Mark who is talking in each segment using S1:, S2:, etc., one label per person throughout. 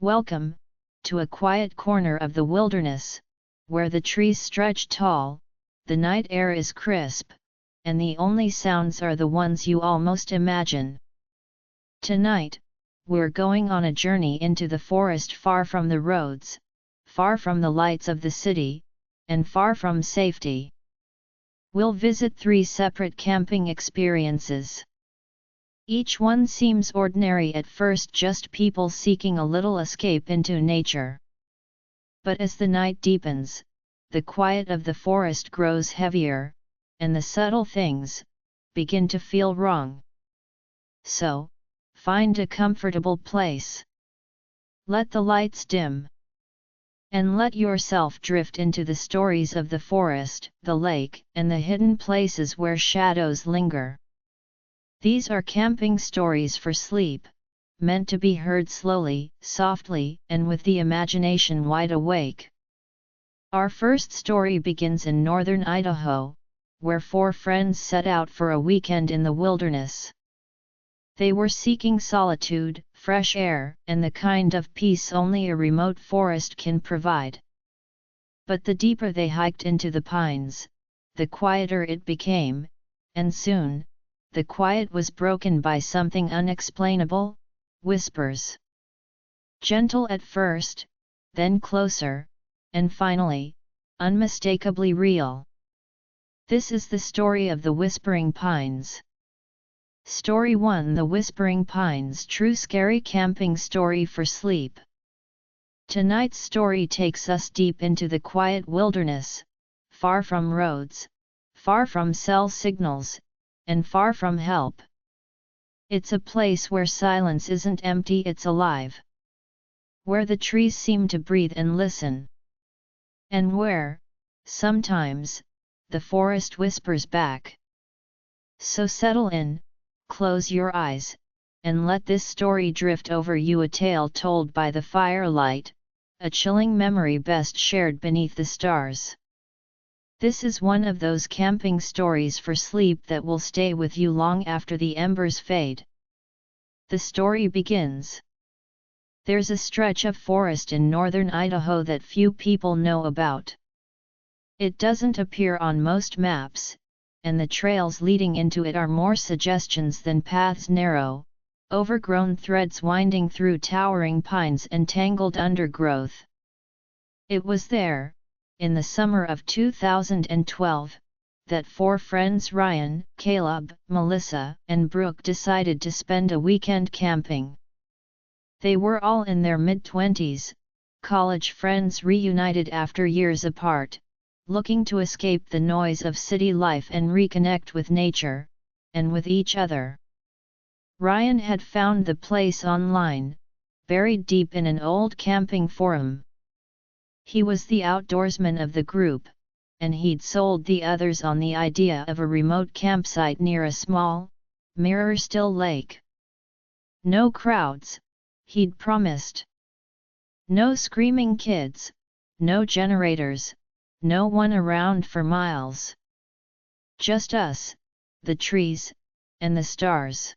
S1: Welcome, to a quiet corner of the wilderness, where the trees stretch tall, the night air is crisp, and the only sounds are the ones you almost imagine. Tonight, we're going on a journey into the forest far from the roads, far from the lights of the city, and far from safety. We'll visit 3 separate camping experiences. Each one seems ordinary at first, just people seeking a little escape into nature. But as the night deepens, the quiet of the forest grows heavier, and the subtle things begin to feel wrong. So, find a comfortable place. Let the lights dim. And let yourself drift into the stories of the forest, the lake, and the hidden places where shadows linger. These are camping stories for sleep, meant to be heard slowly, softly, and with the imagination wide awake. Our first story begins in northern Idaho, where 4 friends set out for a weekend in the wilderness. They were seeking solitude, fresh air, and the kind of peace only a remote forest can provide. But the deeper they hiked into the pines, the quieter it became, and soon, the quiet was broken by something unexplainable: whispers. Gentle at first, then closer, and finally, unmistakably real. This is the story of the Whispering Pines. Story 1: The Whispering Pines. True scary camping story for sleep. Tonight's story takes us deep into the quiet wilderness, far from roads, far from cell signals, and far from help. It's a place where silence isn't empty, it's alive. Where the trees seem to breathe and listen. And where, sometimes, the forest whispers back. So settle in, close your eyes, and let this story drift over you, a tale told by the firelight, a chilling memory best shared beneath the stars. This is one of those camping stories for sleep that will stay with you long after the embers fade. The story begins. There's a stretch of forest in northern Idaho that few people know about. It doesn't appear on most maps, and the trails leading into it are more suggestions than paths: narrow, overgrown threads winding through towering pines and tangled undergrowth. It was there, in the summer of 2012, that 4 friends, Ryan, Caleb, Melissa, and Brooke, decided to spend a weekend camping. They were all in their mid-20s, college friends reunited after years apart, looking to escape the noise of city life and reconnect with nature, and with each other. Ryan had found the place online, buried deep in an old camping forum. He was the outdoorsman of the group, and he'd sold the others on the idea of a remote campsite near a small, mirror-still lake. No crowds, he'd promised. No screaming kids, no generators, no one around for miles. Just us, the trees, and the stars.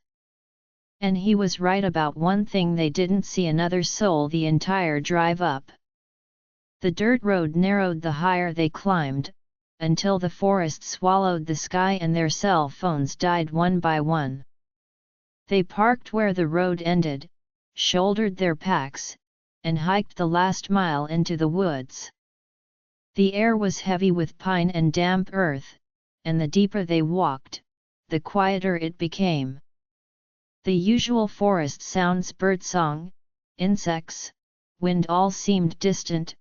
S1: And he was right about one thing: they didn't see another soul the entire drive up. The dirt road narrowed the higher they climbed, until the forest swallowed the sky and their cell phones died one by one. They parked where the road ended, shouldered their packs, and hiked the last mile into the woods. The air was heavy with pine and damp earth, and the deeper they walked, the quieter it became. The usual forest sounds, birdsong, insects, wind, all seemed distant,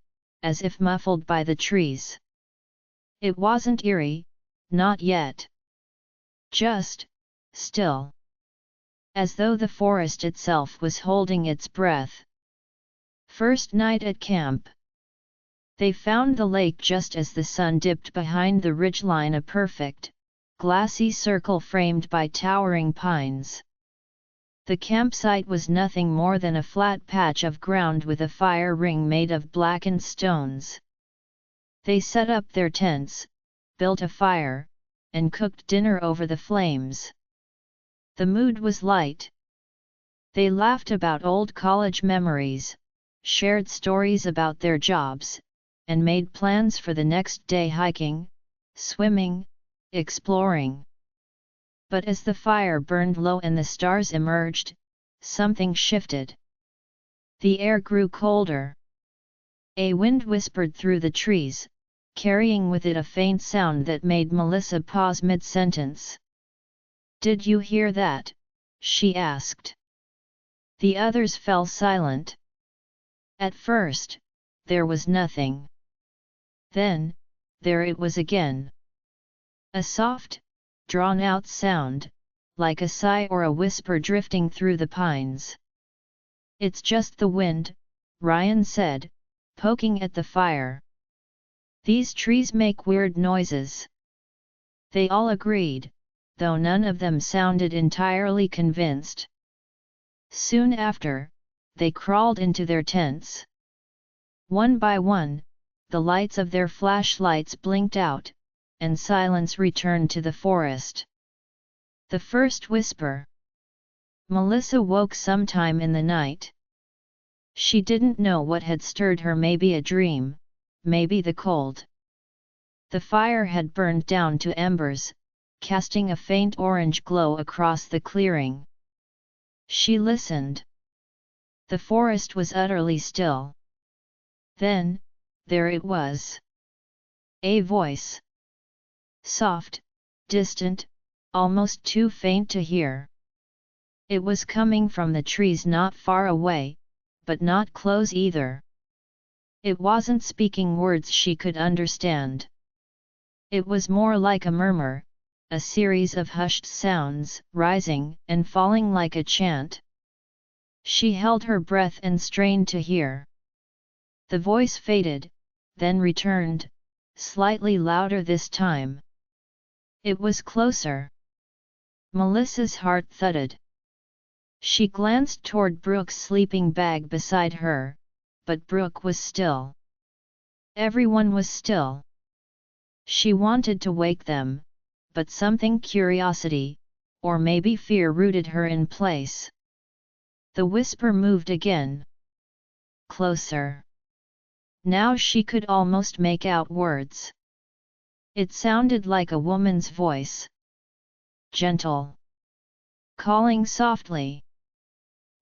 S1: as if muffled by the trees. It wasn't eerie, not yet. Just still. As though the forest itself was holding its breath. First night at camp. They found the lake just as the sun dipped behind the ridgeline, a perfect, glassy circle framed by towering pines. The campsite was nothing more than a flat patch of ground with a fire ring made of blackened stones. They set up their tents, built a fire, and cooked dinner over the flames. The mood was light. They laughed about old college memories, shared stories about their jobs, and made plans for the next day: hiking, swimming, exploring. But as the fire burned low and the stars emerged, something shifted. The air grew colder. A wind whispered through the trees, carrying with it a faint sound that made Melissa pause mid-sentence. "Did you hear that?" she asked. The others fell silent. At first, there was nothing. Then, there it was again. A soft, drawn-out sound, like a sigh or a whisper drifting through the pines. "It's just the wind," Ryan said, poking at the fire. "These trees make weird noises." They all agreed, though none of them sounded entirely convinced. Soon after, they crawled into their tents. One by one, the lights of their flashlights blinked out, and silence returned to the forest. The first whisper. Melissa woke sometime in the night. She didn't know what had stirred her, maybe a dream, maybe the cold. The fire had burned down to embers, casting a faint orange glow across the clearing. She listened. The forest was utterly still. Then, there it was. A voice. Soft, distant, almost too faint to hear. It was coming from the trees not far away, but not close either. It wasn't speaking words she could understand. It was more like a murmur, a series of hushed sounds, rising and falling like a chant. She held her breath and strained to hear. The voice faded, then returned, slightly louder this time. It was closer. Melissa's heart thudded. She glanced toward Brooke's sleeping bag beside her, but Brooke was still. Everyone was still. She wanted to wake them, but something, curiosity, or maybe fear, rooted her in place. The whisper moved again. Closer. Now she could almost make out words. It sounded like a woman's voice. Gentle. Calling softly.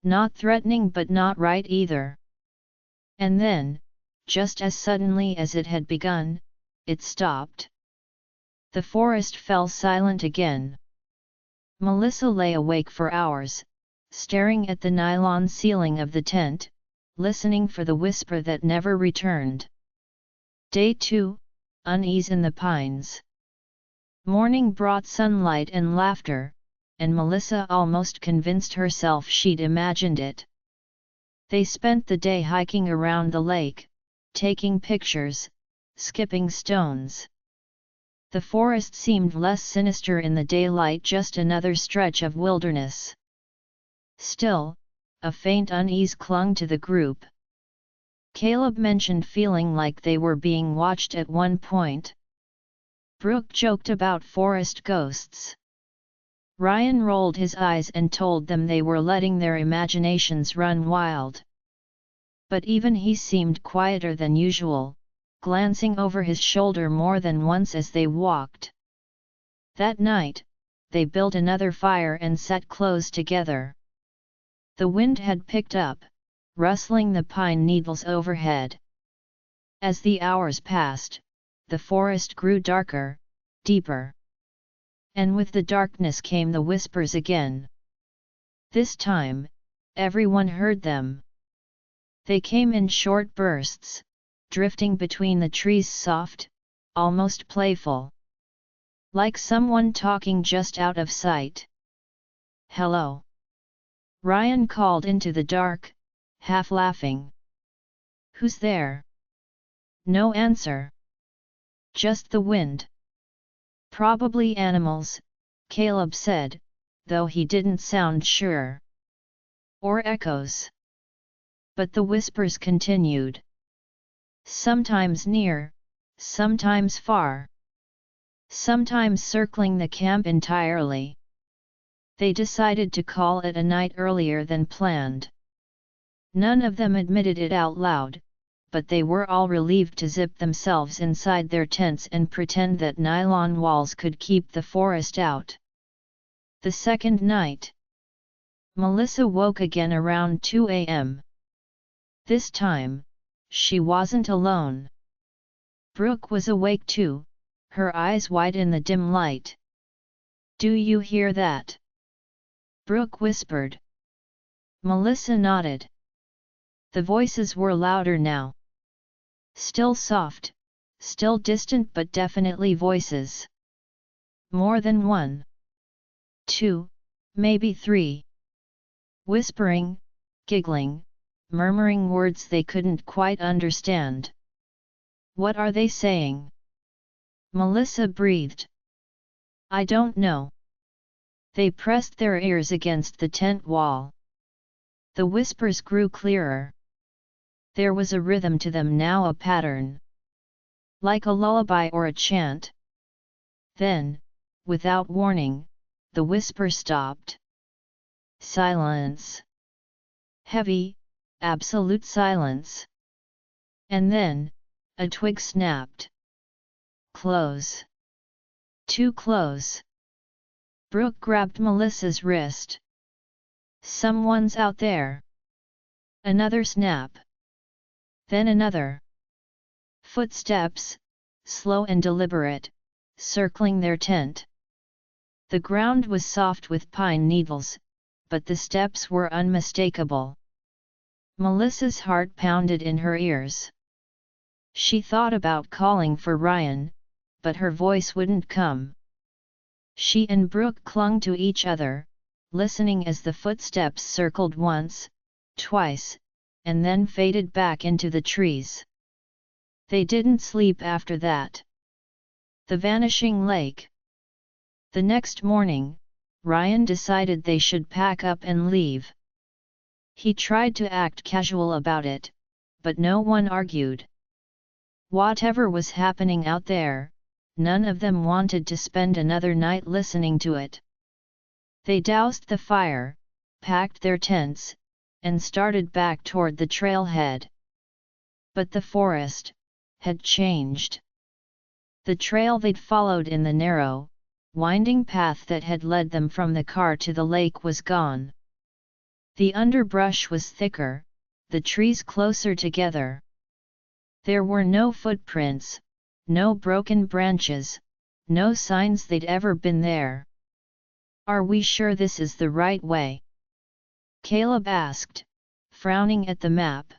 S1: Not threatening but not right either. And then, just as suddenly as it had begun, it stopped. The forest fell silent again. Melissa lay awake for hours, staring at the nylon ceiling of the tent, listening for the whisper that never returned. Day 2, Unease in the Pines. Morning brought sunlight and laughter, and Melissa almost convinced herself she'd imagined it. They spent the day hiking around the lake, taking pictures, skipping stones. The forest seemed less sinister in the daylight, just another stretch of wilderness. Still, a faint unease clung to the group. Caleb mentioned feeling like they were being watched at one point. Brooke joked about forest ghosts. Ryan rolled his eyes and told them they were letting their imaginations run wild. But even he seemed quieter than usual, glancing over his shoulder more than once as they walked. That night, they built another fire and sat close together. The wind had picked up, rustling the pine needles overhead. As the hours passed, the forest grew darker, deeper. And with the darkness came the whispers again. This time, everyone heard them. They came in short bursts, drifting between the trees, soft, almost playful. Like someone talking just out of sight. "Hello," Ryan called into the dark, half laughing. "Who's there?" No answer. "Just the wind." "Probably animals," Caleb said, though he didn't sound sure. "Or echoes." But the whispers continued. Sometimes near, sometimes far. Sometimes circling the camp entirely. They decided to call it a night earlier than planned. None of them admitted it out loud, but they were all relieved to zip themselves inside their tents and pretend that nylon walls could keep the forest out. The second night, Melissa woke again around 2 a.m. This time, she wasn't alone. Brooke was awake too, her eyes wide in the dim light. "Do you hear that?" Brooke whispered. Melissa nodded. The voices were louder now. Still soft, still distant, but definitely voices. More than one. Two, maybe three. Whispering, giggling, murmuring words they couldn't quite understand. "What are they saying?" Melissa breathed. "I don't know." They pressed their ears against the tent wall. The whispers grew clearer. There was a rhythm to them now, a pattern. Like a lullaby or a chant. Then, without warning, the whisper stopped. Silence. Heavy, absolute silence. And then, a twig snapped. Close. Too close. Brooke grabbed Melissa's wrist. "Someone's out there." Another snap. Then another. Footsteps, slow and deliberate, circling their tent. The ground was soft with pine needles, but the steps were unmistakable. Melissa's heart pounded in her ears. She thought about calling for Ryan, but her voice wouldn't come. She and Brooke clung to each other, listening as the footsteps circled once, twice, and then faded back into the trees. They didn't sleep after that. The vanishing lake. The next morning, Ryan decided they should pack up and leave. He tried to act casual about it, but no one argued. Whatever was happening out there, none of them wanted to spend another night listening to it. They doused the fire, packed their tents, and started back toward the trailhead. But the forest had changed. The trail they'd followed in the narrow, winding path that had led them from the car to the lake was gone. The underbrush was thicker, the trees closer together. There were no footprints, no broken branches, no signs they'd ever been there. "Are we sure this is the right way?" Caleb asked, frowning at the map.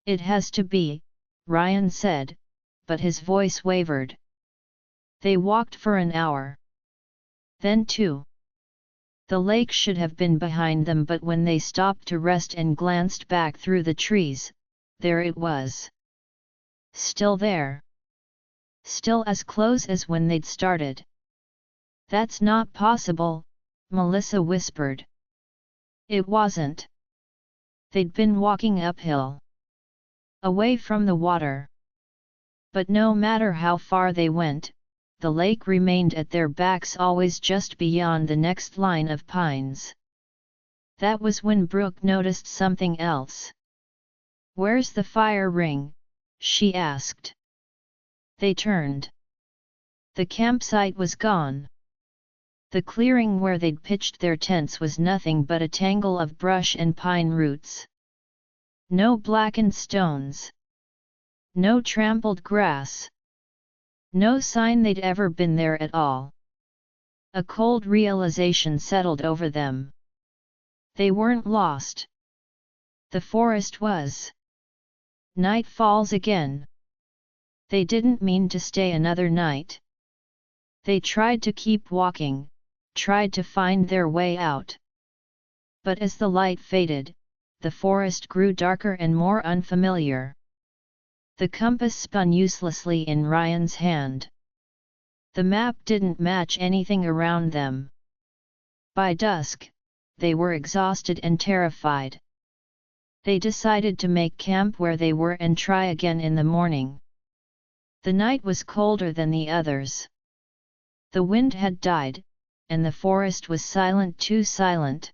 S1: "It has to be," Ryan said, but his voice wavered. They walked for an hour. Then 2. The lake should have been behind them, but when they stopped to rest and glanced back through the trees, there it was. Still there. Still as close as when they'd started. "That's not possible," Melissa whispered. It wasn't. They'd been walking uphill. Away from the water. But no matter how far they went, the lake remained at their backs, always just beyond the next line of pines. That was when Brooke noticed something else. "Where's the fire ring?" she asked. They turned. The campsite was gone. The clearing where they'd pitched their tents was nothing but a tangle of brush and pine roots. No blackened stones. No trampled grass. No sign they'd ever been there at all. A cold realization settled over them. They weren't lost. The forest was. Night falls again. They didn't mean to stay another night. They tried to keep walking, tried to find their way out. But as the light faded, the forest grew darker and more unfamiliar. The compass spun uselessly in Ryan's hand. The map didn't match anything around them. By dusk, they were exhausted and terrified. They decided to make camp where they were and try again in the morning. The night was colder than the others. The wind had died, and the forest was silent, too silent.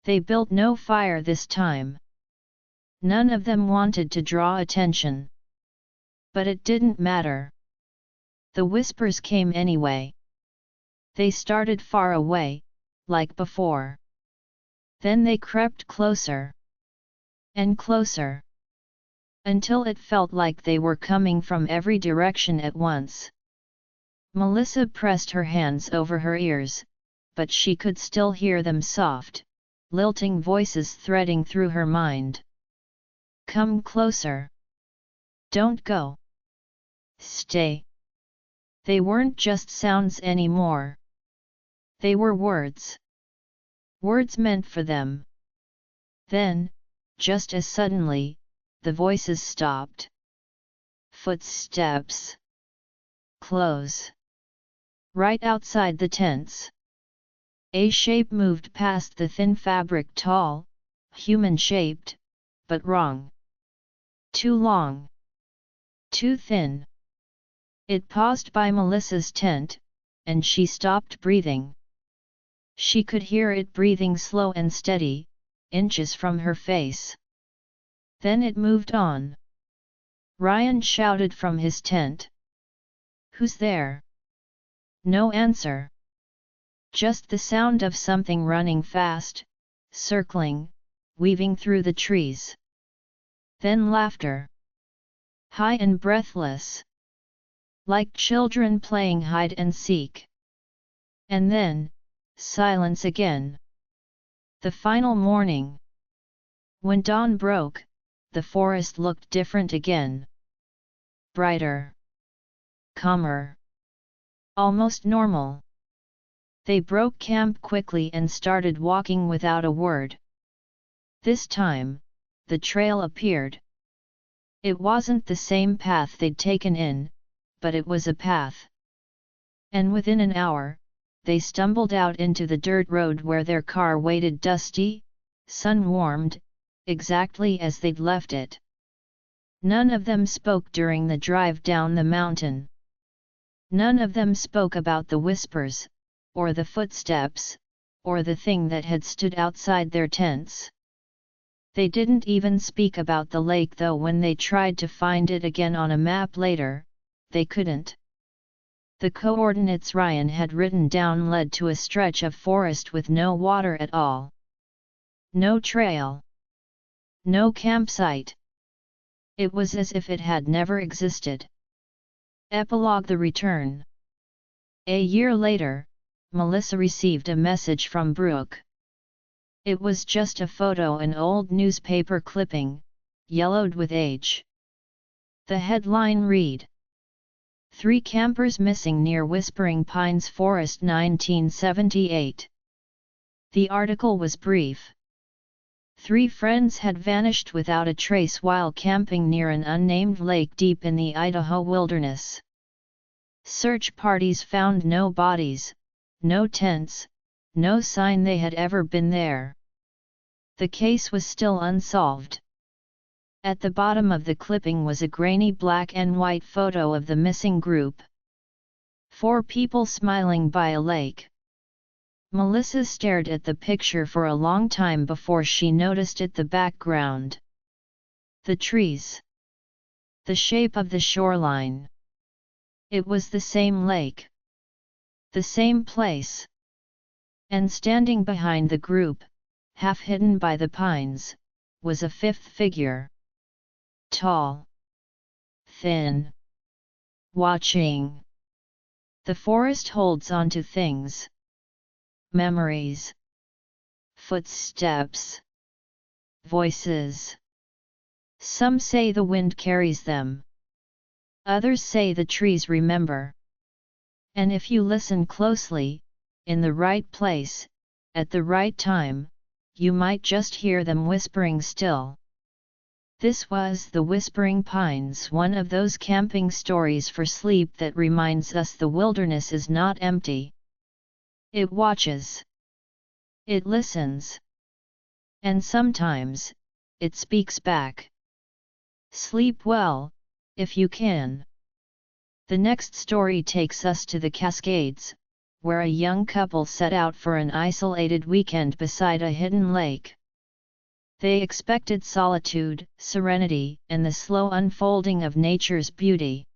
S1: They built no fire this time. None of them wanted to draw attention. But it didn't matter. The whispers came anyway. They started far away, like before. Then they crept closer. And closer. Until it felt like they were coming from every direction at once. Melissa pressed her hands over her ears, but she could still hear them soft, lilting voices threading through her mind. Come closer. Don't go. Stay. They weren't just sounds anymore. They were words. Words meant for them. Then, just as suddenly, the voices stopped. Footsteps. Close. Right outside the tents. A shape moved past the thin fabric, tall, human-shaped, but wrong. Too long. Too thin. It paused by Melissa's tent, and she stopped breathing. She could hear it breathing slow and steady, inches from her face. Then it moved on. Ryan shouted from his tent. Who's there? No answer. Just the sound of something running fast, circling, weaving through the trees. Then laughter. High and breathless. Like children playing hide and seek. And then, silence again. The final morning. When dawn broke, the forest looked different again. Brighter. Calmer. Almost normal. They broke camp quickly and started walking without a word. This time, the trail appeared. It wasn't the same path they'd taken in, but it was a path. And within an hour, they stumbled out into the dirt road where their car waited dusty, sun-warmed, exactly as they'd left it. None of them spoke during the drive down the mountain. None of them spoke about the whispers, or the footsteps, or the thing that had stood outside their tents. They didn't even speak about the lake, though when they tried to find it again on a map later, they couldn't. The coordinates Ryan had written down led to a stretch of forest with no water at all. No trail. No campsite. It was as if it had never existed. Epilogue: The Return. A year later, Melissa received a message from Brooke. It was just a photo, an old newspaper clipping, yellowed with age. The headline read: 3 campers missing near Whispering Pines Forest 1978. The article was brief. 3 friends had vanished without a trace while camping near an unnamed lake deep in the Idaho wilderness. Search parties found no bodies, no tents, no sign they had ever been there. The case was still unsolved. At the bottom of the clipping was a grainy black and white photo of the missing group. 4 people smiling by a lake. Melissa stared at the picture for a long time before she noticed the background. The trees. The shape of the shoreline. It was the same lake. The same place. And standing behind the group, half hidden by the pines, was a 5th figure. Tall. Thin. Watching. The forest holds on to things. Memories. Footsteps. Voices. Some say the wind carries them. Others say the trees remember. And if you listen closely, in the right place, at the right time, you might just hear them whispering still. This was The Whispering Pines, one of those camping stories for sleep that reminds us the wilderness is not empty. It watches. It listens. And sometimes, it speaks back. Sleep well, if you can. The next story takes us to the Cascades, where a young couple set out for an isolated weekend beside a hidden lake. They expected solitude, serenity, and the slow unfolding of nature's beauty.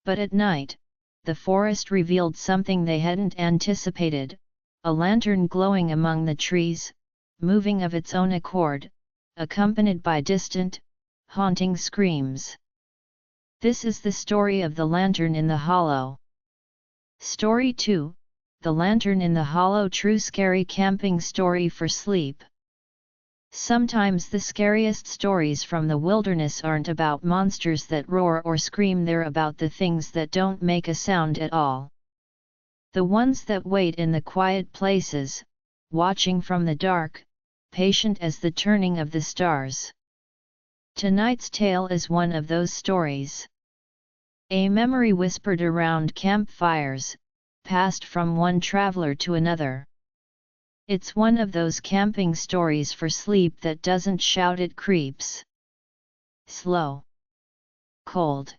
S1: But at night, the forest revealed something they hadn't anticipated, a lantern glowing among the trees, moving of its own accord, accompanied by distant, haunting screams. This is the story of the lantern in the hollow. Story 2, The Lantern in the Hollow. True scary camping story for sleep. Sometimes the scariest stories from the wilderness aren't about monsters that roar or scream, they're about the things that don't make a sound at all. The ones that wait in the quiet places, watching from the dark, patient as the turning of the stars. Tonight's tale is one of those stories. A memory whispered around campfires, passed from one traveler to another. It's one of those camping stories for sleep that doesn't shout, it creeps. Slow, cold,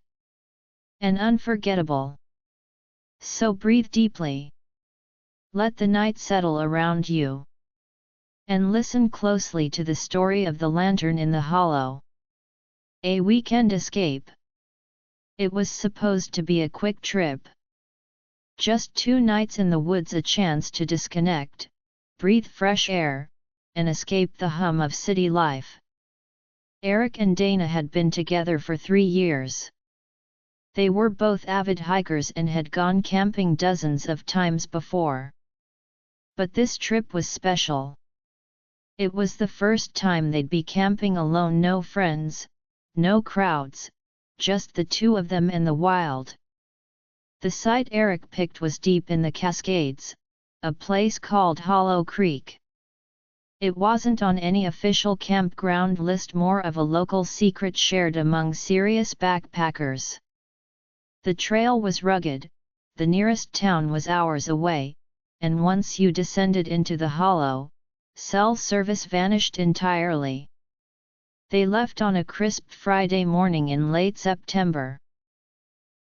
S1: and unforgettable. So breathe deeply. Let the night settle around you. And listen closely to the story of the lantern in the hollow. A weekend escape. It was supposed to be a quick trip. Just 2 nights in the woods, a chance to disconnect, breathe fresh air, and escape the hum of city life. Eric and Dana had been together for 3 years. They were both avid hikers and had gone camping dozens of times before. But this trip was special. It was the first time they'd be camping alone, no friends, no crowds, just the 2 of them and the wild. The site Eric picked was deep in the Cascades, a place called Hollow Creek. It wasn't on any official campground list, more of a local secret shared among serious backpackers. The trail was rugged, the nearest town was hours away, and once you descended into the hollow, cell service vanished entirely. They left on a crisp Friday morning in late September.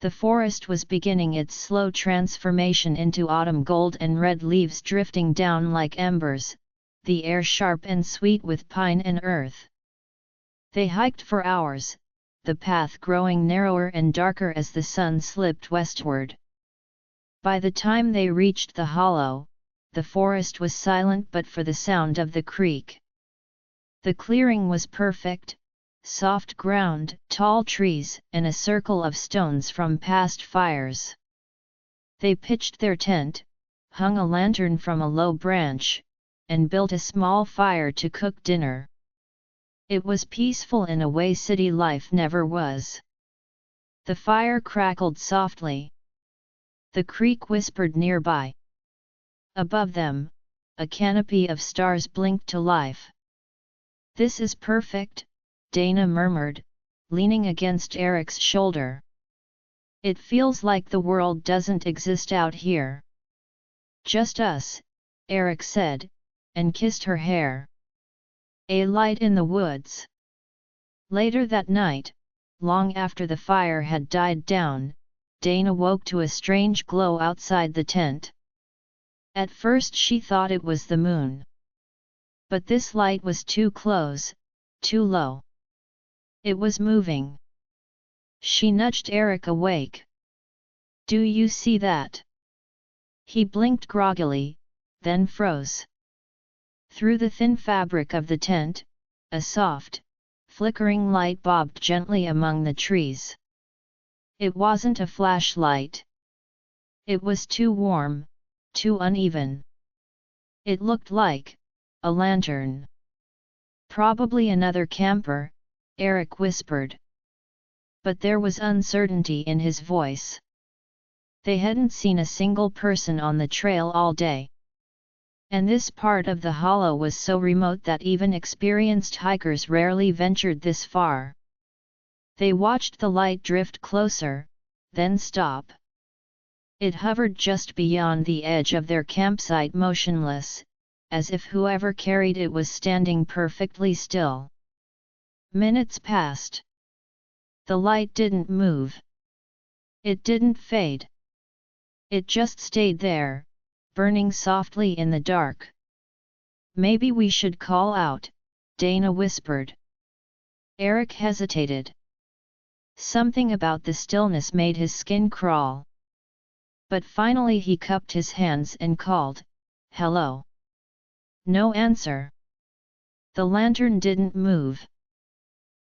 S1: The forest was beginning its slow transformation into autumn, gold and red leaves drifting down like embers, the air sharp and sweet with pine and earth. They hiked for hours, the path growing narrower and darker as the sun slipped westward. By the time they reached the hollow, the forest was silent but for the sound of the creek. The clearing was perfect, soft ground, tall trees, and a circle of stones from past fires. They pitched their tent, hung a lantern from a low branch, and built a small fire to cook dinner. It was peaceful in a way city life never was. The fire crackled softly. The creek whispered nearby. Above them, a canopy of stars blinked to life. "This is perfect," Dana murmured, leaning against Eric's shoulder. "It feels like the world doesn't exist out here." "Just us," Eric said, and kissed her hair. A light in the woods. Later that night, long after the fire had died down, Dana woke to a strange glow outside the tent. At first she thought it was the moon. But this light was too close, too low. It was moving. She nudged Eric awake. "Do you see that?" He blinked groggily, then froze. Through the thin fabric of the tent, a soft, flickering light bobbed gently among the trees. It wasn't a flashlight. It was too warm, too uneven. It looked like a lantern. "Probably another camper," Eric whispered. But there was uncertainty in his voice. They hadn't seen a single person on the trail all day. And this part of the hollow was so remote that even experienced hikers rarely ventured this far. They watched the light drift closer, then stop. It hovered just beyond the edge of their campsite, motionless, as if whoever carried it was standing perfectly still. Minutes passed. The light didn't move. It didn't fade. It just stayed there, burning softly in the dark. "Maybe we should call out," Dana whispered. Eric hesitated. Something about the stillness made his skin crawl. But finally he cupped his hands and called, "Hello." No answer. The lantern didn't move.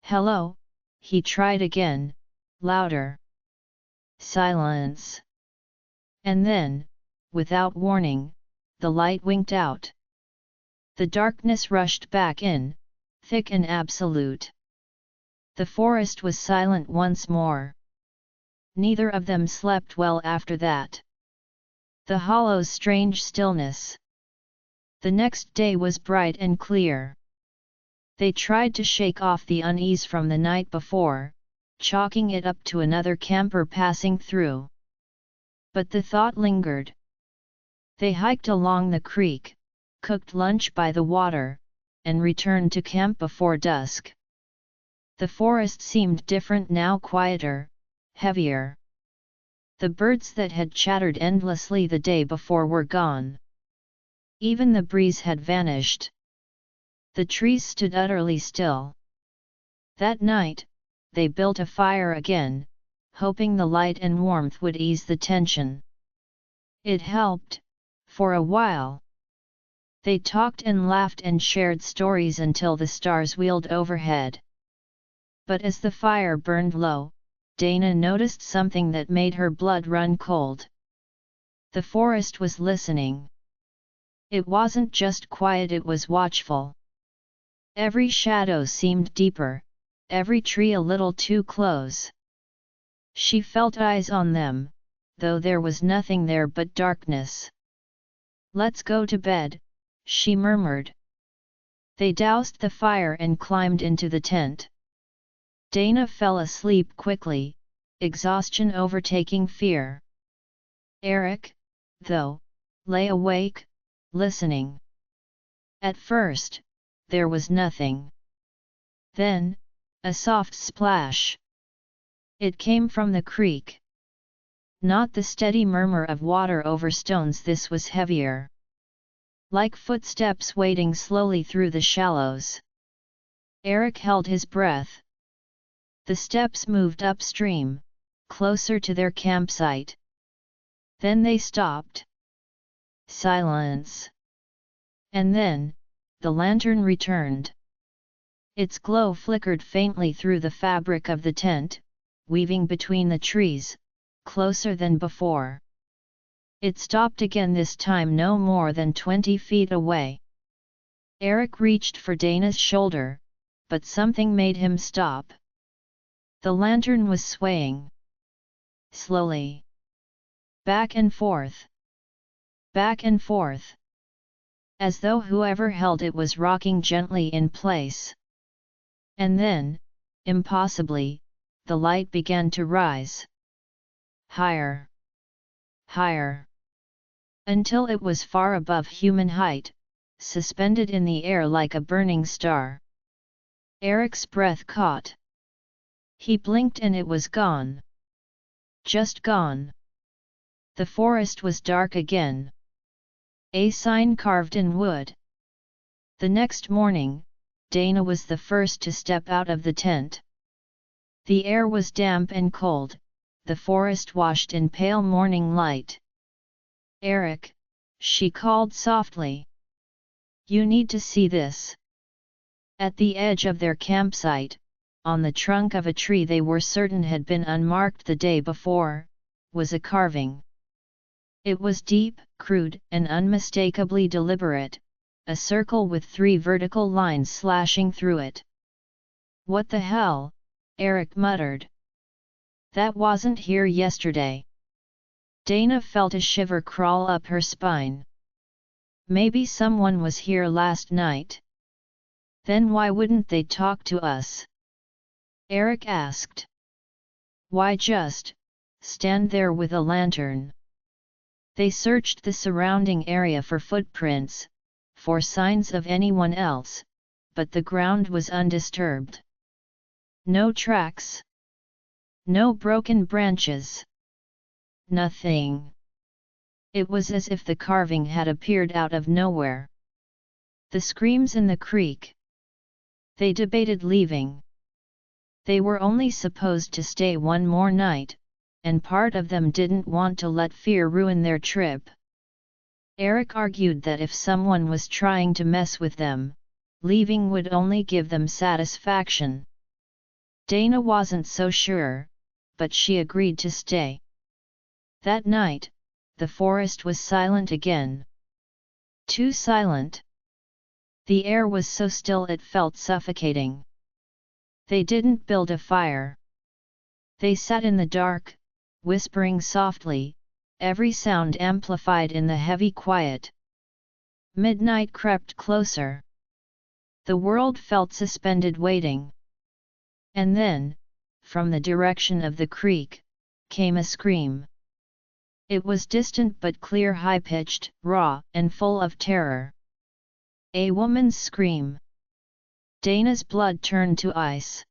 S1: "Hello," he tried again, louder. Silence. And then, without warning, the light winked out. The darkness rushed back in, thick and absolute. The forest was silent once more. Neither of them slept well after that. The hollow's strange stillness. The next day was bright and clear. They tried to shake off the unease from the night before, chalking it up to another camper passing through. But the thought lingered. They hiked along the creek, cooked lunch by the water, and returned to camp before dusk. The forest seemed different now, quieter, heavier. The birds that had chattered endlessly the day before were gone. Even the breeze had vanished. The trees stood utterly still. That night, they built a fire again, hoping the light and warmth would ease the tension. It helped, for a while. They talked and laughed and shared stories until the stars wheeled overhead. But as the fire burned low, Dana noticed something that made her blood run cold. The forest was listening. It wasn't just quiet, it was watchful. Every shadow seemed deeper, every tree a little too close. She felt eyes on them, though there was nothing there but darkness. "Let's go to bed," she murmured. They doused the fire and climbed into the tent. Dana fell asleep quickly, exhaustion overtaking fear. Eric, though, lay awake, listening. At first, there was nothing. Then, a soft splash. It came from the creek. Not the steady murmur of water over stones, this was heavier. Like footsteps wading slowly through the shallows. Eric held his breath. The steps moved upstream, closer to their campsite. Then they stopped. Silence. And then, the lantern returned. Its glow flickered faintly through the fabric of the tent, weaving between the trees, closer than before. It stopped again, this time no more than 20 feet away. Eric reached for Dana's shoulder, but something made him stop. The lantern was swaying. Slowly. Back and forth. Back and forth. As though whoever held it was rocking gently in place. And then, impossibly, the light began to rise. Higher. Higher. Until it was far above human height, suspended in the air like a burning star. Eric's breath caught. He blinked and it was gone. Just gone. The forest was dark again. A sign carved in wood. The next morning, Dana was the first to step out of the tent. The air was damp and cold, the forest washed in pale morning light. "Eric," she called softly. "You need to see this." At the edge of their campsite, on the trunk of a tree they were certain had been unmarked the day before, was a carving. It was deep, crude, and unmistakably deliberate, a circle with 3 vertical lines slashing through it. "What the hell?" Eric muttered. "That wasn't here yesterday." Dana felt a shiver crawl up her spine. "Maybe someone was here last night." "Then why wouldn't they talk to us?" Eric asked. "Why just stand there with a lantern?" They searched the surrounding area for footprints, for signs of anyone else, but the ground was undisturbed. No tracks. No broken branches. Nothing. It was as if the carving had appeared out of nowhere. The screams in the creek. They debated leaving. They were only supposed to stay one more night, and part of them didn't want to let fear ruin their trip. Eric argued that if someone was trying to mess with them, leaving would only give them satisfaction. Dana wasn't so sure, but she agreed to stay. That night, the forest was silent again. Too silent. The air was so still it felt suffocating. They didn't build a fire. They sat in the dark, whispering softly, every sound amplified in the heavy quiet. Midnight crept closer. The world felt suspended waiting. And then, from the direction of the creek, came a scream. It was distant but clear, high-pitched, raw, and full of terror. A woman's scream. Dana's blood turned to ice.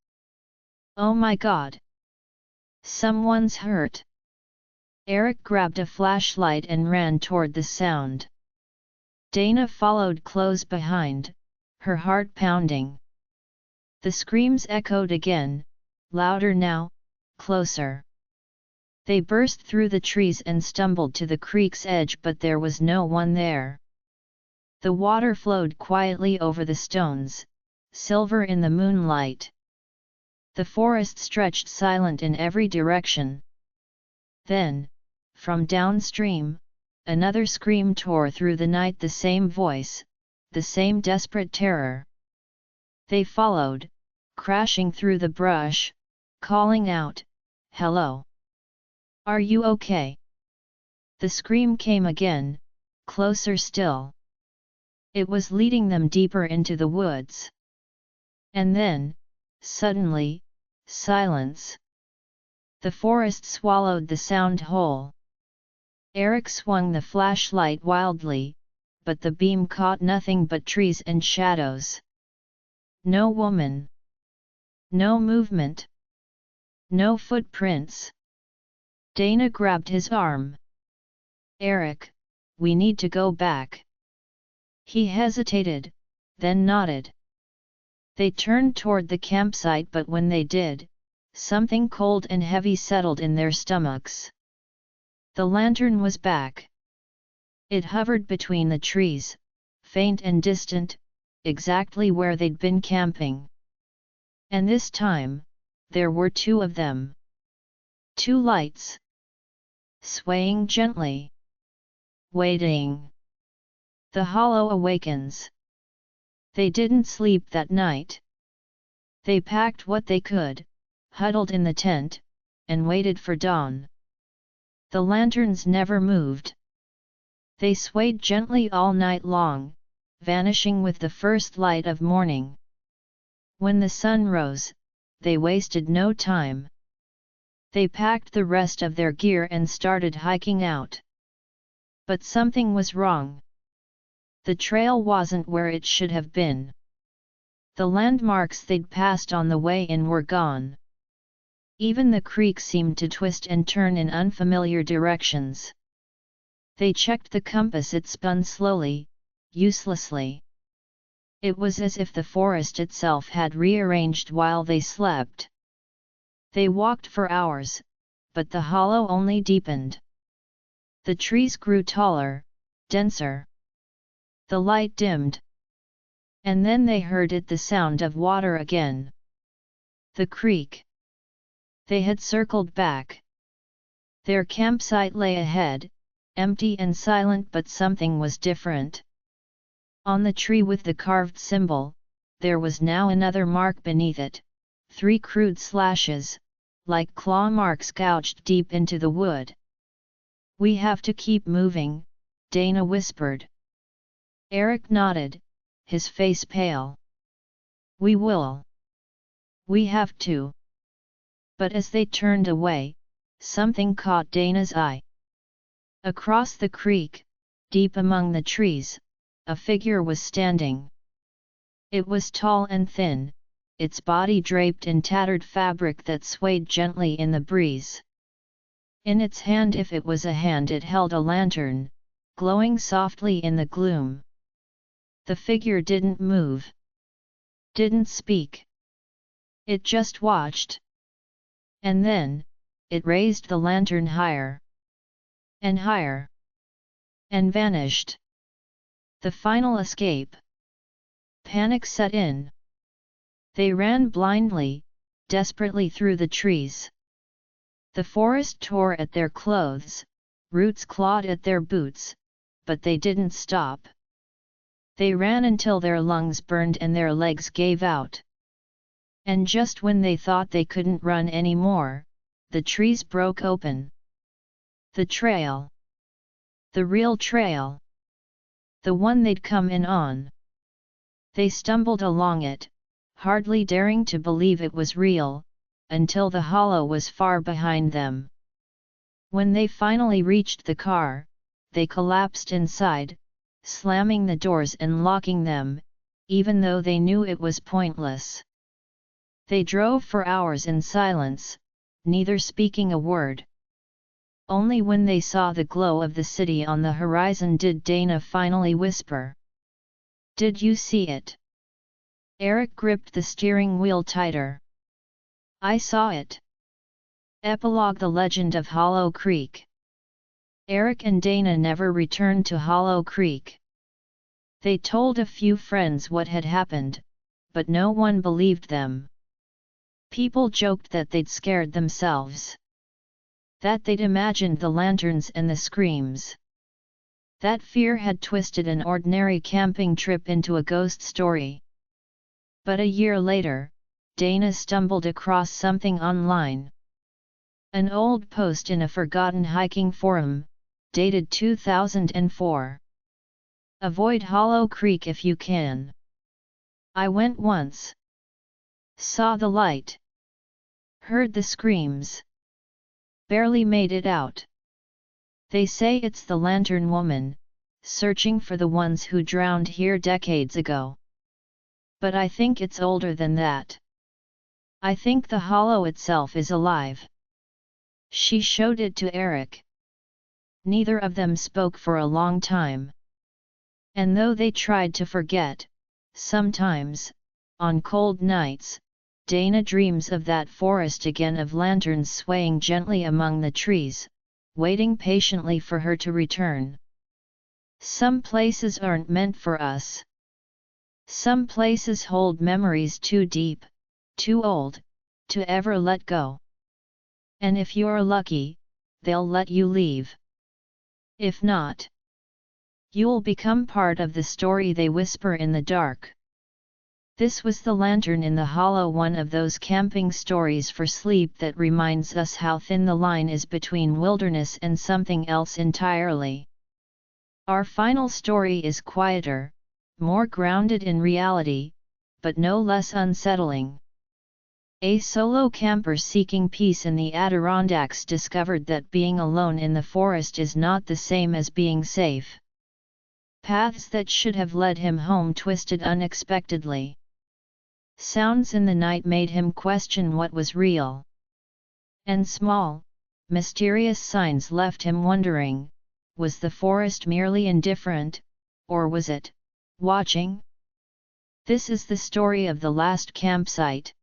S1: Oh my God! Someone's hurt! Eric grabbed a flashlight and ran toward the sound. Dana followed close behind, her heart pounding. The screams echoed again, louder now, closer. They burst through the trees and stumbled to the creek's edge, but there was no one there. The water flowed quietly over the stones, silver in the moonlight. The forest stretched silent in every direction. Then, from downstream, another scream tore through the night, the same voice, the same desperate terror. They followed, crashing through the brush, calling out, "Hello! Are you okay?" The scream came again, closer still. It was leading them deeper into the woods. And then, suddenly, silence. The forest swallowed the sound whole. Eric swung the flashlight wildly, but the beam caught nothing but trees and shadows. No woman. No movement. No footprints. Dana grabbed his arm. "Eric, we need to go back." He hesitated, then nodded. They turned toward the campsite, but when they did, something cold and heavy settled in their stomachs. The lantern was back. It hovered between the trees, faint and distant, exactly where they'd been camping. And this time, there were two of them. Two lights. Swaying gently. Waiting. The hollow awakens. They didn't sleep that night. They packed what they could, huddled in the tent, and waited for dawn. The lanterns never moved. They swayed gently all night long, vanishing with the first light of morning. When the sun rose, they wasted no time. They packed the rest of their gear and started hiking out. But something was wrong. The trail wasn't where it should have been. The landmarks they'd passed on the way in were gone. Even the creek seemed to twist and turn in unfamiliar directions. They checked the compass. It spun slowly, uselessly. It was as if the forest itself had rearranged while they slept. They walked for hours, but the hollow only deepened. The trees grew taller, denser. The light dimmed. And then they heard it, the sound of water again. The creek. They had circled back. Their campsite lay ahead, empty and silent, but something was different. On the tree with the carved symbol, there was now another mark beneath it, 3 crude slashes, like claw marks gouged deep into the wood. "We have to keep moving," Dana whispered. Eric nodded, his face pale. "We will. We have to." But as they turned away, something caught Dana's eye. Across the creek, deep among the trees, a figure was standing. It was tall and thin, its body draped in tattered fabric that swayed gently in the breeze. In its hand, if it was a hand, it held a lantern, glowing softly in the gloom. The figure didn't move. Didn't speak. It just watched. And then, it raised the lantern higher. And higher. And vanished. The final escape. Panic set in. They ran blindly, desperately through the trees. The forest tore at their clothes, roots clawed at their boots, but they didn't stop. They ran until their lungs burned and their legs gave out. And just when they thought they couldn't run anymore, the trees broke open. The trail. The real trail. The one they'd come in on. They stumbled along it, hardly daring to believe it was real, until the hollow was far behind them. When they finally reached the car, they collapsed inside, slamming the doors and locking them, even though they knew it was pointless. They drove for hours in silence, neither speaking a word. Only when they saw the glow of the city on the horizon did Dana finally whisper, "Did you see it?" Eric gripped the steering wheel tighter. "I saw it." Epilogue: The Legend of Hollow Creek. Eric and Dana never returned to Hollow Creek. They told a few friends what had happened, but no one believed them. People joked that they'd scared themselves. That they'd imagined the lanterns and the screams. That fear had twisted an ordinary camping trip into a ghost story. But a year later, Dana stumbled across something online. An old post in a forgotten hiking forum, dated 2004. "Avoid Hollow Creek if you can. I went once. Saw the light. Heard the screams. Barely made it out. They say it's the Lantern Woman, searching for the ones who drowned here decades ago. But I think it's older than that. I think the hollow itself is alive." She showed it to Eric. Neither of them spoke for a long time. And though they tried to forget, sometimes, on cold nights, Dana dreams of that forest again, of lanterns swaying gently among the trees, waiting patiently for her to return. Some places aren't meant for us. Some places hold memories too deep, too old, to ever let go. And if you're lucky, they'll let you leave. If not, you'll become part of the story they whisper in the dark. This was The Lantern in the Hollow, one of those camping stories for sleep that reminds us how thin the line is between wilderness and something else entirely. Our final story is quieter, more grounded in reality, but no less unsettling. A solo camper seeking peace in the Adirondacks discovered that being alone in the forest is not the same as being safe. Paths that should have led him home twisted unexpectedly. Sounds in the night made him question what was real. And small, mysterious signs left him wondering, was the forest merely indifferent, or was it watching? This is the story of The Last Campsite.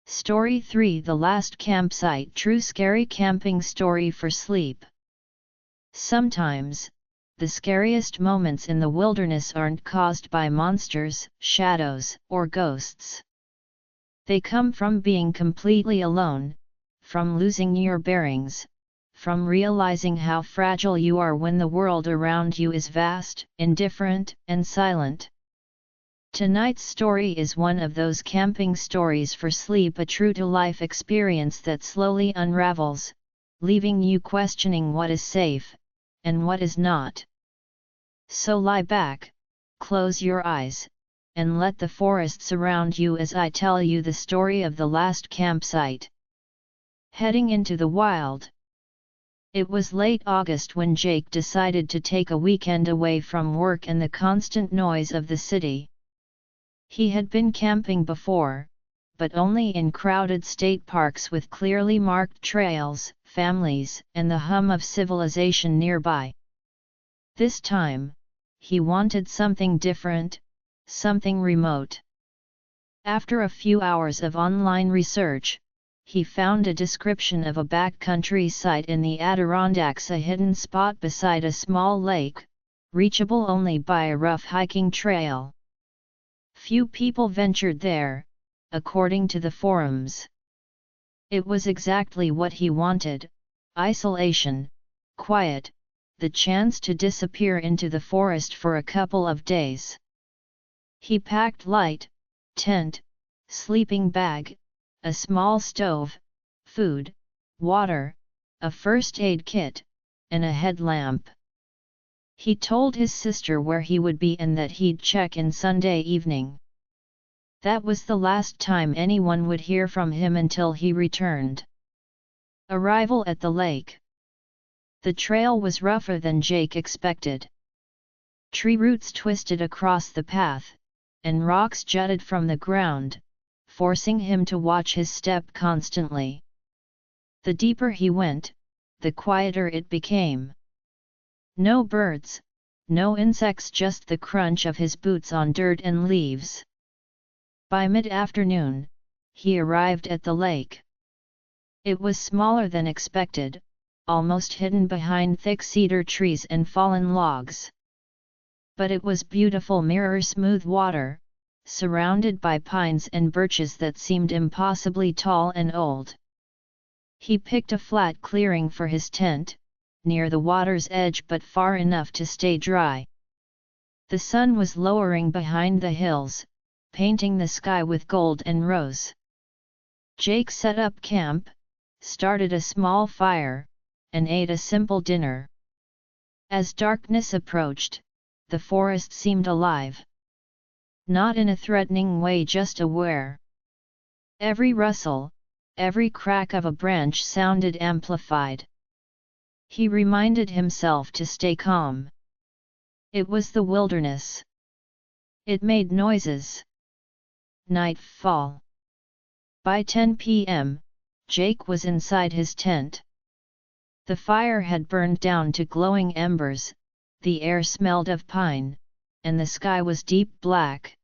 S1: Story 3: The Last Campsite. True scary camping story for sleep. Sometimes, the scariest moments in the wilderness aren't caused by monsters, shadows, or ghosts. They come from being completely alone, from losing your bearings, from realizing how fragile you are when the world around you is vast, indifferent, and silent. Tonight's story is one of those camping stories for sleep, a true-to-life experience that slowly unravels, leaving you questioning what is safe, and what is not. So lie back, close your eyes, and let the forest surround you as I tell you the story of The Last Campsite. Heading into the wild. It was late August when Jake decided to take a weekend away from work and the constant noise of the city. He had been camping before, but only in crowded state parks with clearly marked trails, families, and the hum of civilization nearby. This time, he wanted something different, something remote. After a few hours of online research, he found a description of a backcountry site in the Adirondacks, a hidden spot beside a small lake, reachable only by a rough hiking trail. Few people ventured there, according to the forums. It was exactly what he wanted: isolation, quiet, the chance to disappear into the forest for a couple of days. He packed light, tent, sleeping bag, a small stove, food, water, a first aid kit, and a headlamp. He told his sister where he would be and that he'd check in Sunday evening. That was the last time anyone would hear from him until he returned. Arrival at the lake. The trail was rougher than Jake expected. Tree roots twisted across the path, and rocks jutted from the ground, forcing him to watch his step constantly. The deeper he went, the quieter it became. No birds, no insects, just the crunch of his boots on dirt and leaves. By mid-afternoon, he arrived at the lake. It was smaller than expected, almost hidden behind thick cedar trees and fallen logs. But it was beautiful mirror-smooth water, surrounded by pines and birches that seemed impossibly tall and old. He picked a flat clearing for his tent, near the water's edge but far enough to stay dry. The sun was lowering behind the hills, painting the sky with gold and rose. Jake set up camp, started a small fire, and ate a simple dinner. As darkness approached, the forest seemed alive. Not in a threatening way, just aware. Every rustle, every crack of a branch sounded amplified. He reminded himself to stay calm. It was the wilderness. It made noises. Nightfall. By 10 p.m., Jake was inside his tent. The fire had burned down to glowing embers, the air smelled of pine, and the sky was deep black.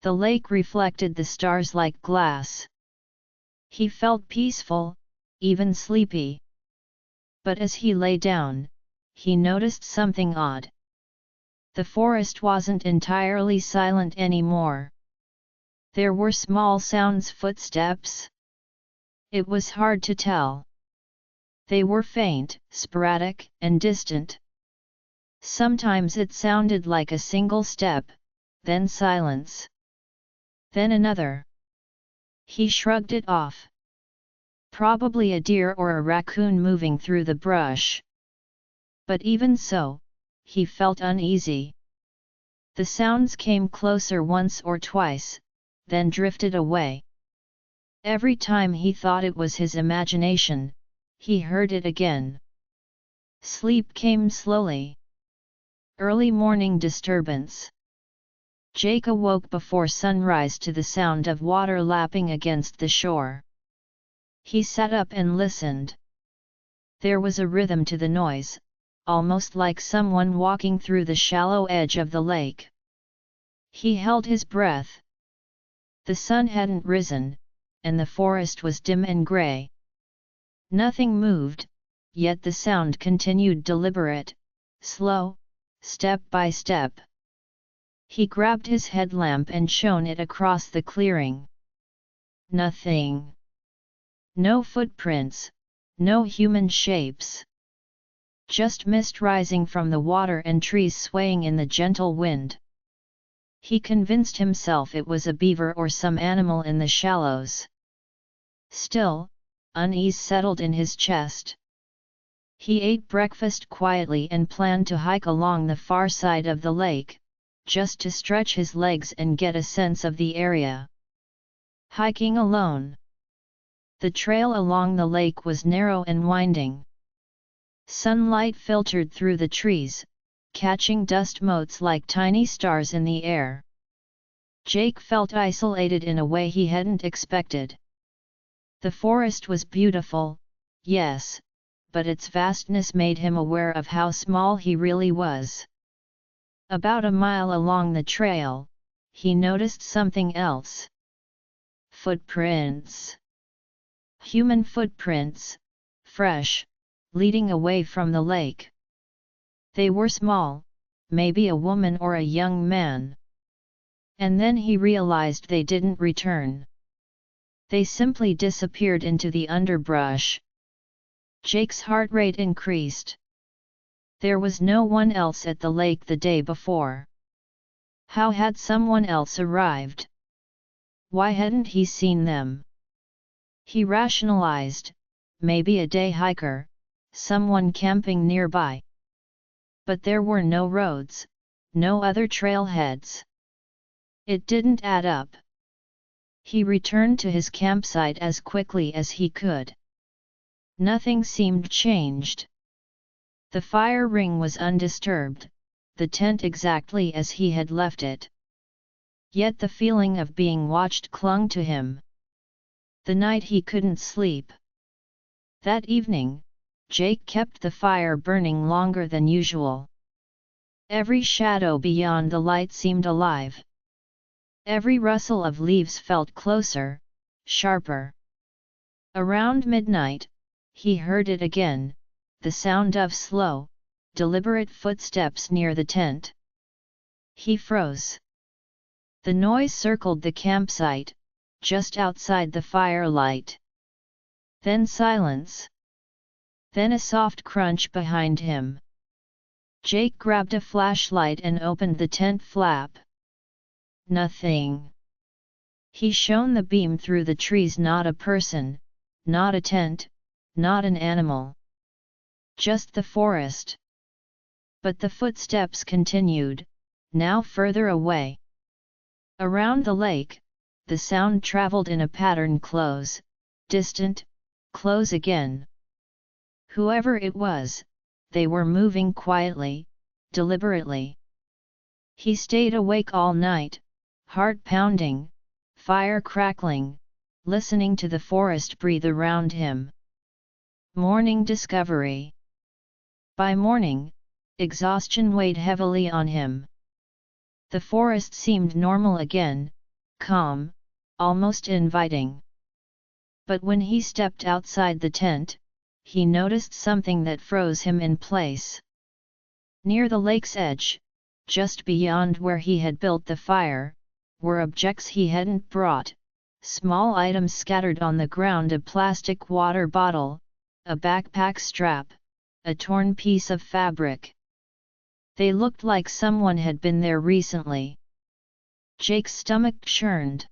S1: The lake reflected the stars like glass. He felt peaceful, even sleepy. But as he lay down, he noticed something odd. The forest wasn't entirely silent anymore. There were small sounds, footsteps. It was hard to tell. They were faint, sporadic, and distant. Sometimes it sounded like a single step, then silence. Then another. He shrugged it off. Probably a deer or a raccoon moving through the brush. But even so, he felt uneasy. The sounds came closer once or twice, then drifted away. Every time he thought it was his imagination, he heard it again. Sleep came slowly. Early morning disturbance. Jake awoke before sunrise to the sound of water lapping against the shore. He sat up and listened. There was a rhythm to the noise, almost like someone walking through the shallow edge of the lake. He held his breath. The sun hadn't risen, and the forest was dim and grey. Nothing moved, yet the sound continued, deliberate, slow, step by step. He grabbed his headlamp and shone it across the clearing. Nothing. No footprints, no human shapes. Just mist rising from the water and trees swaying in the gentle wind. He convinced himself it was a beaver or some animal in the shallows. Still, unease settled in his chest. He ate breakfast quietly and planned to hike along the far side of the lake, just to stretch his legs and get a sense of the area. Hiking alone. The trail along the lake was narrow and winding. Sunlight filtered through the trees, catching dust motes like tiny stars in the air. Jake felt isolated in a way he hadn't expected. The forest was beautiful, yes, but its vastness made him aware of how small he really was. About a mile along the trail, he noticed something else. Footprints. Human footprints, fresh, leading away from the lake. They were small, maybe a woman or a young man. And then he realized they didn't return. They simply disappeared into the underbrush. Jake's heart rate increased. There was no one else at the lake the day before. How had someone else arrived? Why hadn't he seen them? He rationalized, maybe a day hiker, someone camping nearby. But there were no roads, no other trailheads. It didn't add up. He returned to his campsite as quickly as he could. Nothing seemed changed. The fire ring was undisturbed, the tent exactly as he had left it. Yet the feeling of being watched clung to him. The night he couldn't sleep. That evening, Jake kept the fire burning longer than usual. Every shadow beyond the light seemed alive. Every rustle of leaves felt closer, sharper. Around midnight, he heard it again, the sound of slow, deliberate footsteps near the tent. He froze. The noise circled the campsite, just outside the firelight. Then silence. Then a soft crunch behind him. Jake grabbed a flashlight and opened the tent flap. Nothing. He shone the beam through the trees. Not a person, not a tent, not an animal. Just the forest. But the footsteps continued, now further away. Around the lake, the sound traveled in a pattern: close, distant, close again. Whoever it was, they were moving quietly, deliberately. He stayed awake all night, heart pounding, fire crackling, listening to the forest breathe around him. Morning discovery. By morning, exhaustion weighed heavily on him. The forest seemed normal again, calm, almost inviting. But when he stepped outside the tent, he noticed something that froze him in place. Near the lake's edge, just beyond where he had built the fire, were objects he hadn't brought, small items scattered on the ground: a plastic water bottle, a backpack strap, a torn piece of fabric. They looked like someone had been there recently. Jake's stomach churned.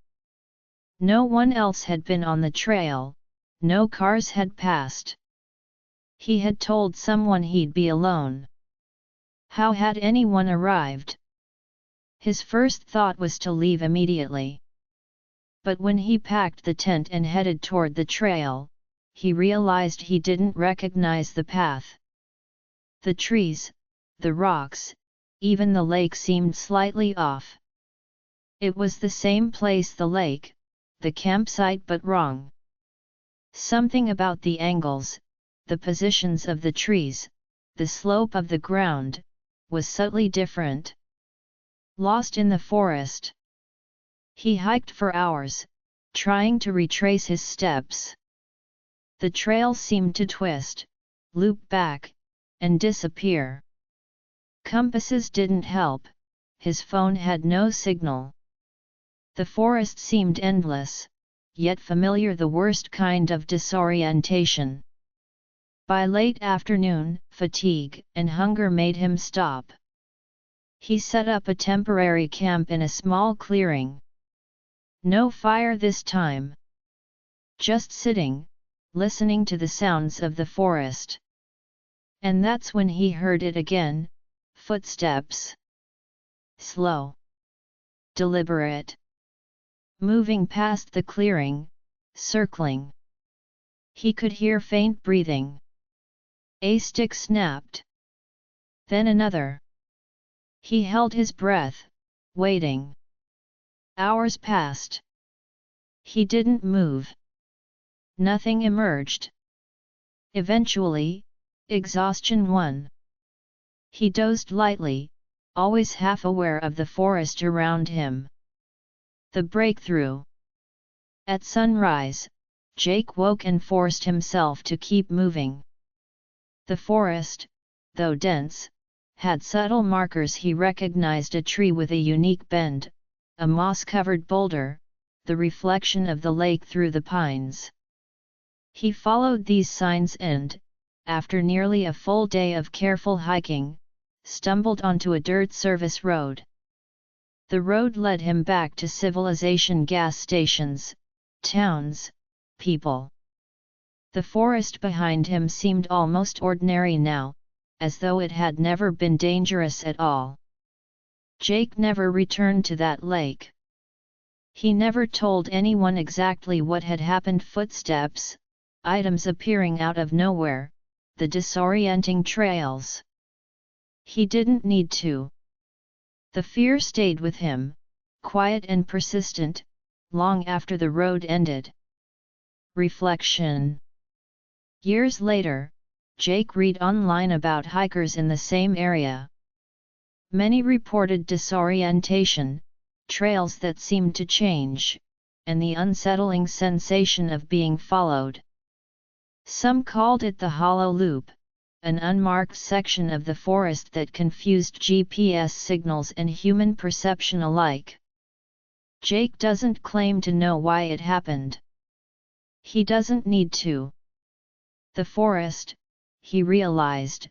S1: No one else had been on the trail, no cars had passed. He had told someone he'd be alone. How had anyone arrived? His first thought was to leave immediately. But when he packed the tent and headed toward the trail, he realized he didn't recognize the path. The trees, the rocks, even the lake seemed slightly off. It was the same place: the lake, the campsite, but wrong. Something about the angles, the positions of the trees, the slope of the ground, was subtly different. Lost in the forest. He hiked for hours, trying to retrace his steps. The trail seemed to twist, loop back, and disappear. Compasses didn't help, his phone had no signal. The forest seemed endless, yet familiar: the worst kind of disorientation. By late afternoon, fatigue and hunger made him stop. He set up a temporary camp in a small clearing. No fire this time. Just sitting, listening to the sounds of the forest. And that's when he heard it again: footsteps. Slow. Deliberate. Moving past the clearing, circling. He could hear faint breathing. A stick snapped. Then another. He held his breath, waiting. Hours passed. He didn't move. Nothing emerged. Eventually, exhaustion won. He dozed lightly, always half aware of the forest around him. The breakthrough. At sunrise, Jake woke and forced himself to keep moving. The forest, though dense, had subtle markers. He recognized a tree with a unique bend, a moss-covered boulder, the reflection of the lake through the pines. He followed these signs and, after nearly a full day of careful hiking, stumbled onto a dirt service road. The road led him back to civilization: gas stations, towns, people. The forest behind him seemed almost ordinary now, as though it had never been dangerous at all. Jake never returned to that lake. He never told anyone exactly what had happened: footsteps, items appearing out of nowhere, the disorienting trails. He didn't need to. The fear stayed with him, quiet and persistent, long after the road ended. Reflection. Years later, Jake read online about hikers in the same area. Many reported disorientation, trails that seemed to change, and the unsettling sensation of being followed. Some called it the hollow loop, an unmarked section of the forest that confused GPS signals and human perception alike. Jake doesn't claim to know why it happened. He doesn't need to. The forest, he realized,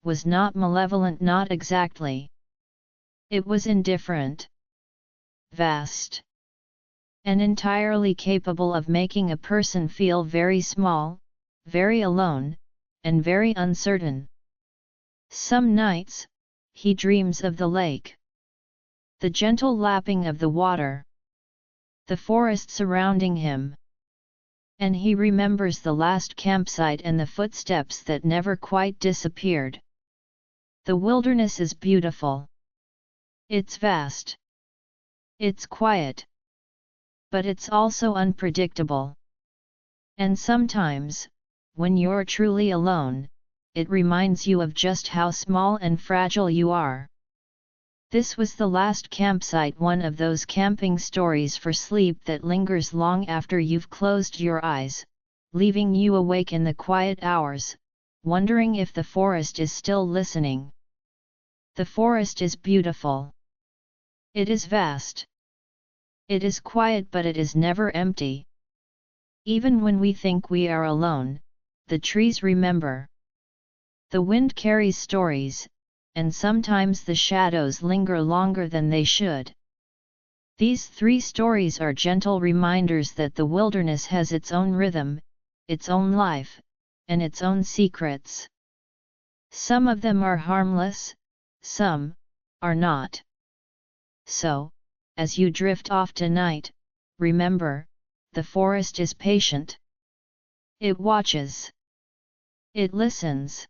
S1: was not malevolent, not exactly. It was indifferent. Vast. And entirely capable of making a person feel very small, very alone, and very uncertain. Some nights, he dreams of the lake. The gentle lapping of the water. The forest surrounding him. And he remembers the last campsite and the footsteps that never quite disappeared. The wilderness is beautiful. It's vast. It's quiet. But it's also unpredictable. And sometimes, when you're truly alone, it reminds you of just how small and fragile you are. This was the last campsite, one of those camping stories for sleep that lingers long after you've closed your eyes, leaving you awake in the quiet hours, wondering if the forest is still listening. The forest is beautiful. It is vast. It is quiet, but it is never empty. Even when we think we are alone, the trees remember. The wind carries stories, and sometimes the shadows linger longer than they should. These 3 stories are gentle reminders that the wilderness has its own rhythm, its own life, and its own secrets. Some of them are harmless, some are not. So, as you drift off tonight, remember, the forest is patient. It watches. It listens.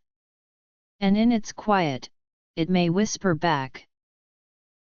S1: And in its quiet, it may whisper back,